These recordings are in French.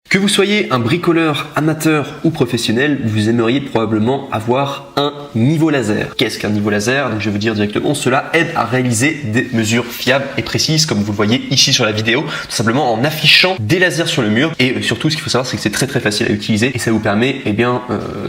Que vous soyez un bricoleur amateur ou professionnel, vous aimeriez probablement avoir un niveau laser. Qu'est-ce qu'un niveau laser? Donc je vais vous dire directement, cela aide à réaliser des mesures fiables et précises comme vous le voyez ici sur la vidéo, tout simplement en affichant des lasers sur le mur. Et surtout ce qu'il faut savoir c'est que c'est très facile à utiliser et ça vous permet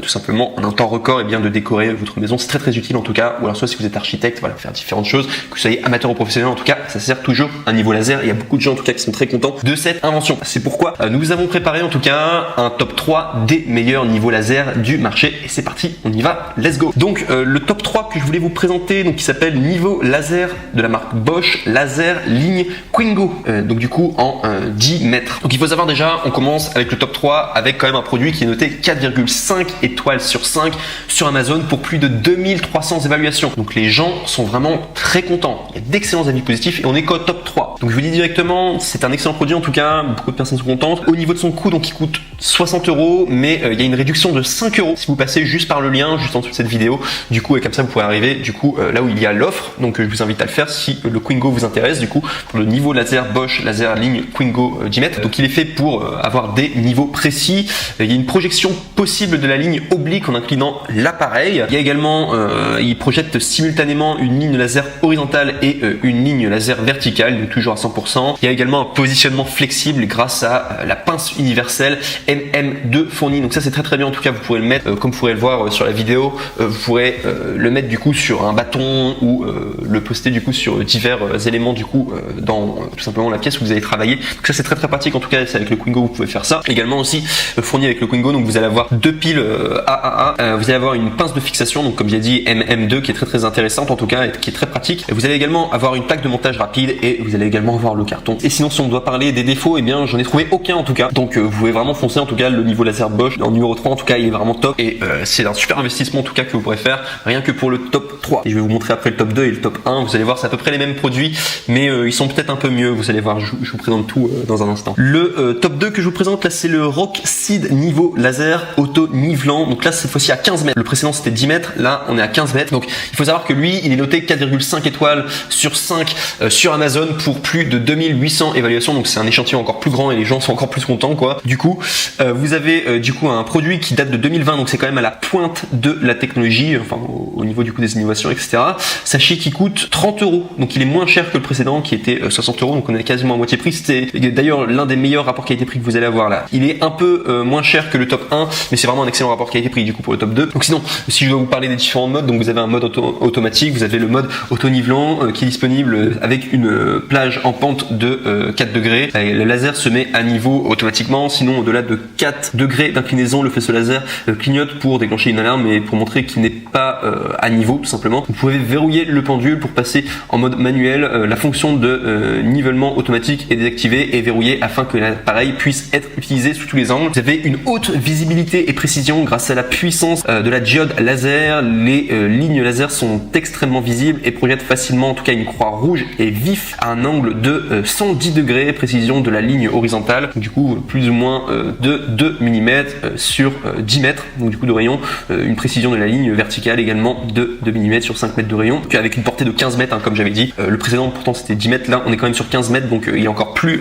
tout simplement en un temps record de décorer votre maison. C'est très utile en tout cas, ou alors soit si vous êtes architecte, voilà, faire différentes choses, que vous soyez amateur ou professionnel, en tout cas ça sert toujours un niveau laser. Il y a beaucoup de gens en tout cas qui sont très contents de cette invention. C'est pourquoi nous vous avons préparé en tout cas un top 3 des meilleurs niveaux laser du marché et c'est parti, on y va, let's go. Donc le top 3 que je voulais vous présenter, donc qui s'appelle niveau laser de la marque Bosch laser ligne Quingo, donc du coup en 10 mètres. Donc il faut savoir déjà, on commence avec le top 3 avec quand même un produit qui est noté 4,5 étoiles sur 5 sur Amazon pour plus de 2300 évaluations. Donc les gens sont vraiment très contents, il y a d'excellents avis positifs et on est qu'au top 3. Donc je vous dis directement, c'est un excellent produit en tout cas, beaucoup de personnes sont contentes. Au niveau de son coût, donc il coûte 60 €, mais il y a une réduction de 5 € si vous passez juste par le lien juste en dessous de cette vidéo. Du coup, et comme ça vous pourrez arriver du coup là où il y a l'offre. Donc je vous invite à le faire si le Quingo vous intéresse. Du coup, pour le niveau laser Bosch laser ligne Quingo 10 mètres. Donc il est fait pour avoir des niveaux précis. Il y a une projection possible de la ligne oblique en inclinant l'appareil. Il y a également, il projette simultanément une ligne laser horizontale et une ligne laser verticale, donc toujours à 100%. Il y a également un positionnement flexible grâce à la pince universelle MM2 fournie. Donc ça c'est très bien, en tout cas vous pourrez le mettre comme vous pourrez le voir sur la vidéo, vous pourrez le mettre du coup sur un bâton ou le poster du coup sur divers éléments du coup dans tout simplement la pièce où vous allez travailler. Donc ça c'est très pratique, en tout cas c'est avec le Quingo vous pouvez faire ça. Également aussi fourni avec le Quingo, donc vous allez avoir deux piles AAA, vous allez avoir une pince de fixation, donc comme j'ai dit MM2 qui est très intéressante en tout cas et qui est très pratique. Vous allez également avoir une plaque de montage rapide et vous allez également avoir le carton. Et sinon si on doit parler des défauts, et bien j'en ai trouvé aucun en tout cas. Donc vous pouvez vraiment foncer, en tout cas le niveau laser Bosch en numéro 3 en tout cas il est vraiment top et c'est un super investissement en tout cas que vous pourrez faire rien que pour le top 3. Et je vais vous montrer après le top 2 et le top 1, vous allez voir c'est à peu près les mêmes produits mais ils sont peut-être un peu mieux, vous allez voir, je vous présente tout dans un instant. Le top 2 que je vous présente là c'est le Rockseed niveau laser auto nivelant, donc là cette fois-ci à 15 mètres, le précédent c'était 10 mètres, là on est à 15 mètres. Donc il faut savoir que lui il est noté 4,5 étoiles sur 5 sur Amazon pour plus de 2800 évaluations, donc c'est un échantillon encore plus grand et les gens sont encore plus contents quoi. Du coup vous avez du coup un produit qui date de 2020, donc c'est quand même à la pointe de la technologie, enfin au niveau du coup des innovations etc. Sachez qu'il coûte 30 €, donc il est moins cher que le précédent qui était 60 €, donc on est quasiment à moitié prix. C'était d'ailleurs l'un des meilleurs rapports qualité-prix que vous allez avoir là. Il est un peu moins cher que le top 1 mais c'est vraiment un excellent rapport qualité-prix du coup pour le top 2. Donc sinon si je dois vous parler des différents modes, donc vous avez un mode automatique, vous avez le mode auto-nivelant qui est disponible avec une plage en pente de 4 degrés. Le laser se met à niveau automatiquement, sinon au-delà de 4 degrés d'inclinaison le faisceau laser clignote pour déclencher une alarme et pour montrer qu'il n'est pas à niveau tout simplement. Vous pouvez verrouiller le pendule pour passer en mode manuel. La fonction de nivellement automatique est désactivée et verrouillée afin que l'appareil puisse être utilisé sous tous les angles. Vous avez une haute visibilité et précision grâce à la puissance de la diode laser. Les lignes laser sont extrêmement visibles et projettent facilement en tout cas une croix rouge et vif à un angle de 110 degrés, précision de la ligne horizontale, du coup plus ou moins de 2 mm sur 10 mètres, donc du coup de rayon, une précision de la ligne verticale également de 2 mm sur 5 mètres de rayon, donc avec une portée de 15 mètres comme j'avais dit. Le précédent pourtant c'était 10 mètres, là on est quand même sur 15 mètres, donc il est encore plus,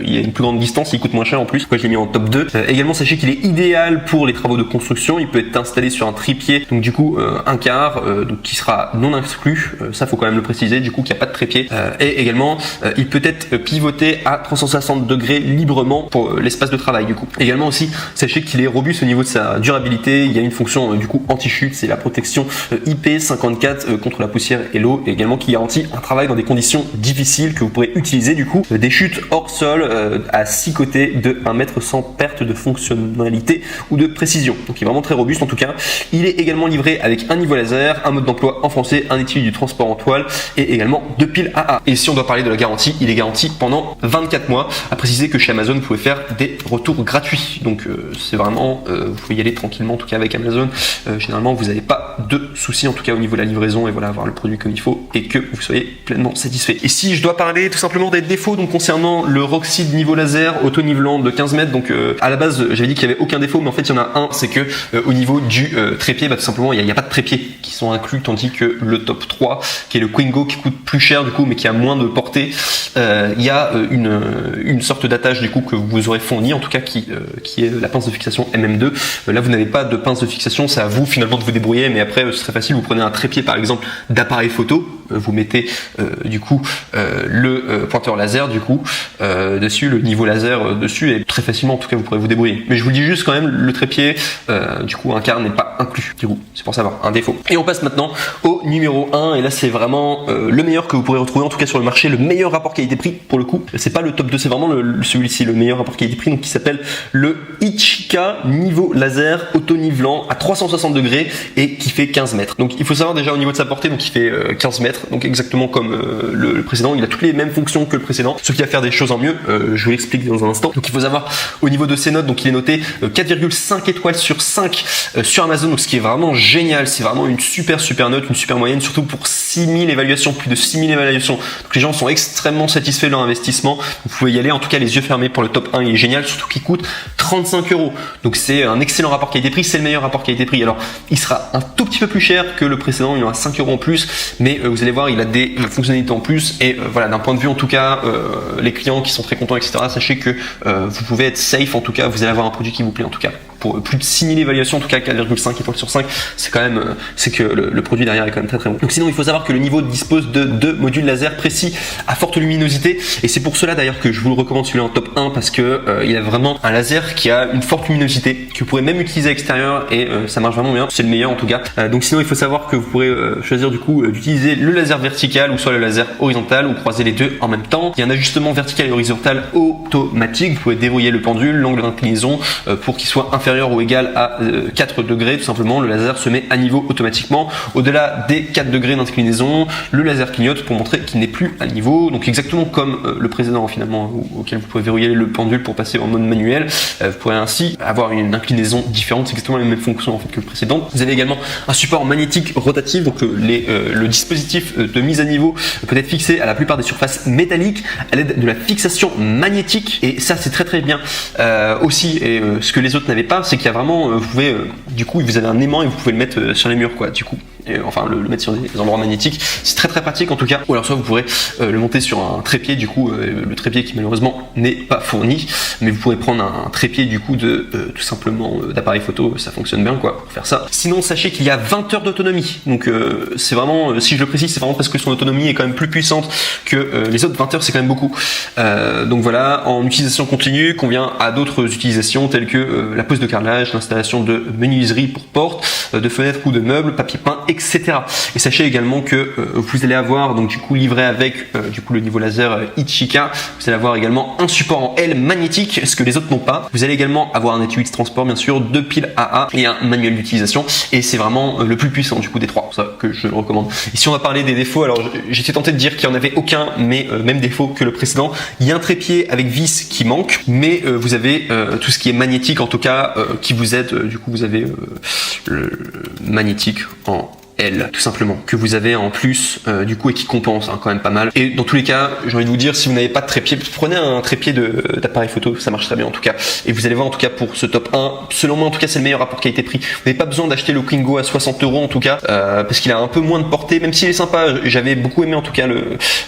il y a une plus grande distance, il coûte moins cher en plus, pourquoi je l'ai mis en top 2. Également sachez qu'il est idéal pour les travaux de construction, il peut être installé sur un trépied, donc du coup un quart, donc qui sera non inclus, ça faut quand même le préciser, du coup qu'il n'y a pas de trépied, et également il peut être pivoté à 360 degrés librement pour l'espace de travail du coup. Également aussi sachez qu'il est robuste au niveau de sa durabilité, il y a une fonction du coup anti-chute, c'est la protection IP54 contre la poussière et l'eau, et également qui garantit un travail dans des conditions difficiles que vous pourrez utiliser du coup des chutes hors sol à 6 côtés de 1 mètre sans perte de fonctionnalité ou de précision. Donc il est vraiment très robuste en tout cas. Il est également livré avec un niveau laser, un mode d'emploi en français, un étui du transport en toile et également 2 piles AA. Et si on doit parler de la garantie, il est garanti pendant 24 mois. À préciser que chez Amazon vous pouvez faire des retours gratuits, donc c'est vraiment vous pouvez y aller tranquillement en tout cas avec Amazon. Généralement vous n'avez pas pas de soucis en tout cas au niveau de la livraison et voilà, avoir le produit comme il faut et que vous soyez pleinement satisfait. Et si je dois parler tout simplement des défauts donc concernant le Roxeed niveau laser auto-nivelant de 15 mètres, donc à la base j'avais dit qu'il y avait aucun défaut, mais en fait il y en a un, c'est que au niveau du trépied, tout simplement il n'y a pas de trépied qui sont inclus, tandis que le top 3 qui est le Quingo qui coûte plus cher du coup mais qui a moins de portée, il y a une sorte d'attache du coup que vous aurez fourni en tout cas qui est la pince de fixation MM2. Là vous n'avez pas de pince de fixation, c'est à vous finalement de vous débrouiller, mais après ce serait facile, vous prenez un trépied par exemple d'appareil photo, vous mettez du coup le pointeur laser du coup dessus, le niveau laser dessus, et très facilement en tout cas vous pourrez vous débrouiller. Mais je vous dis juste quand même, le trépied du coup un quart n'est pas inclus du coup, c'est pour savoir un défaut. Et on passe maintenant au numéro 1, et là c'est vraiment le meilleur que vous pourrez retrouver en tout cas sur le marché, le meilleur rapport qualité-prix pour le coup. C'est pas le top 2, c'est vraiment celui-ci, le meilleur rapport qualité-prix, donc qui s'appelle le Ichika niveau laser auto-nivelant à 360 degrés et qui fait 15 mètres. Donc il faut savoir déjà au niveau de sa portée, donc il fait 15 mètres, donc exactement comme le précédent, il a toutes les mêmes fonctions que le précédent, ce qui va faire des choses en mieux, je vous l'explique dans un instant. Donc il faut savoir au niveau de ses notes, donc il est noté 4,5 étoiles sur 5 sur Amazon, donc ce qui est vraiment génial, c'est vraiment une super note, une super moyenne, surtout pour 6000 évaluations, plus de 6000 évaluations. Donc les gens sont extrêmement satisfaits de leur investissement, vous pouvez y aller en tout cas les yeux fermés pour le top 1, il est génial, surtout qu'il coûte 35 €. Donc c'est un excellent rapport qualité-prix, c'est le meilleur rapport qualité-prix. Alors il sera un tout petit peu plus cher que le précédent, il y aura 5 € en plus, mais vous allez voir, il a des fonctionnalités en plus, et voilà, d'un point de vue en tout cas, les clients qui sont très contents, etc., sachez que vous pouvez être safe, en tout cas, vous allez avoir un produit qui vous plaît en tout cas. Pour plus de 6000 évaluations, en tout cas 4,5 étoiles sur 5, c'est quand même, c'est que le produit derrière est quand même très bon. Donc sinon, il faut savoir que le niveau dispose de 2 modules laser précis à forte luminosité, et c'est pour cela d'ailleurs que je vous le recommande celui-là en top 1, parce que il a vraiment un laser qui a une forte luminosité, que vous pourrez même utiliser à l'extérieur, et ça marche vraiment bien, c'est le meilleur en tout cas. Donc sinon, il faut savoir que vous pourrez choisir du coup d'utiliser le laser vertical ou soit le laser horizontal, ou croiser les deux en même temps. Il y a un ajustement vertical et horizontal automatique, vous pouvez déverrouiller le pendule, l'angle d'inclinaison pour qu'il soit inférieur ou égal à 4 degrés, tout simplement. Le laser se met à niveau automatiquement. Au-delà des 4 degrés d'inclinaison, le laser clignote pour montrer qu'il n'est plus à niveau, donc exactement comme le précédent finalement, auquel vous pouvez verrouiller le pendule pour passer en mode manuel. Vous pourrez ainsi avoir une inclinaison différente, c'est exactement la même fonction en fait que le précédent. Vous avez également un support magnétique rotatif, donc le dispositif de mise à niveau peut être fixé à la plupart des surfaces métalliques à l'aide de la fixation magnétique, et ça c'est très bien aussi, et ce que les autres n'avaient pas, c'est qu'il y a vraiment, vous pouvez, du coup vous avez un aimant et vous pouvez le mettre sur les murs quoi, du coup. Et, enfin le mettre sur des endroits magnétiques, c'est très pratique en tout cas. Ou alors soit vous pourrez le monter sur un trépied, du coup le trépied qui malheureusement n'est pas fourni, mais vous pourrez prendre un trépied du coup de tout simplement d'appareil photo, ça fonctionne bien quoi pour faire ça. Sinon sachez qu'il y a 20 heures d'autonomie, donc c'est vraiment, si je le précise, c'est vraiment parce que son autonomie est quand même plus puissante que les autres. 20 heures c'est quand même beaucoup, donc voilà. En utilisation continue, convient à d'autres utilisations telles que la pose de carrelage, l'installation de menuiserie pour portes, de fenêtres ou de meubles, papier peint, etc. Et sachez également que vous allez avoir donc du coup livré avec du coup le niveau laser Ichika, vous allez avoir également un support en L magnétique, ce que les autres n'ont pas. Vous allez également avoir un étui de transport bien sûr, 2 piles AA et un manuel d'utilisation, et c'est vraiment le plus puissant du coup des 3, pour ça que je le recommande. Et si on va parler des défauts, alors j'étais tenté de dire qu'il n'y en avait aucun, mais même défaut que le précédent. Il y a un trépied avec vis qui manque, mais vous avez tout ce qui est magnétique en tout cas qui vous aide. Du coup vous avez le magnétique en L, tout simplement, que vous avez en plus du coup, et qui compense quand même pas mal. Et dans tous les cas, j'ai envie de vous dire, si vous n'avez pas de trépied, prenez un trépied d'appareil photo, ça marche très bien en tout cas. Et vous allez voir en tout cas pour ce top 1, selon moi en tout cas c'est le meilleur rapport qualité-prix. Vous n'avez pas besoin d'acheter le Quingo à 60 € en tout cas, parce qu'il a un peu moins de portée, même s'il est sympa. J'avais beaucoup aimé en tout cas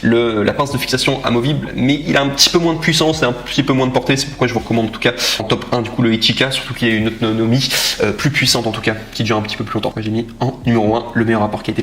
la pince de fixation amovible, mais il a un petit peu moins de puissance et un petit peu moins de portée, c'est pourquoi je vous recommande en tout cas en top 1 du coup le Ichika, surtout qu'il y a une autonomie plus puissante en tout cas, qui dure un petit peu plus longtemps. J'ai mis en numéro 1 le meilleur rapport qualité.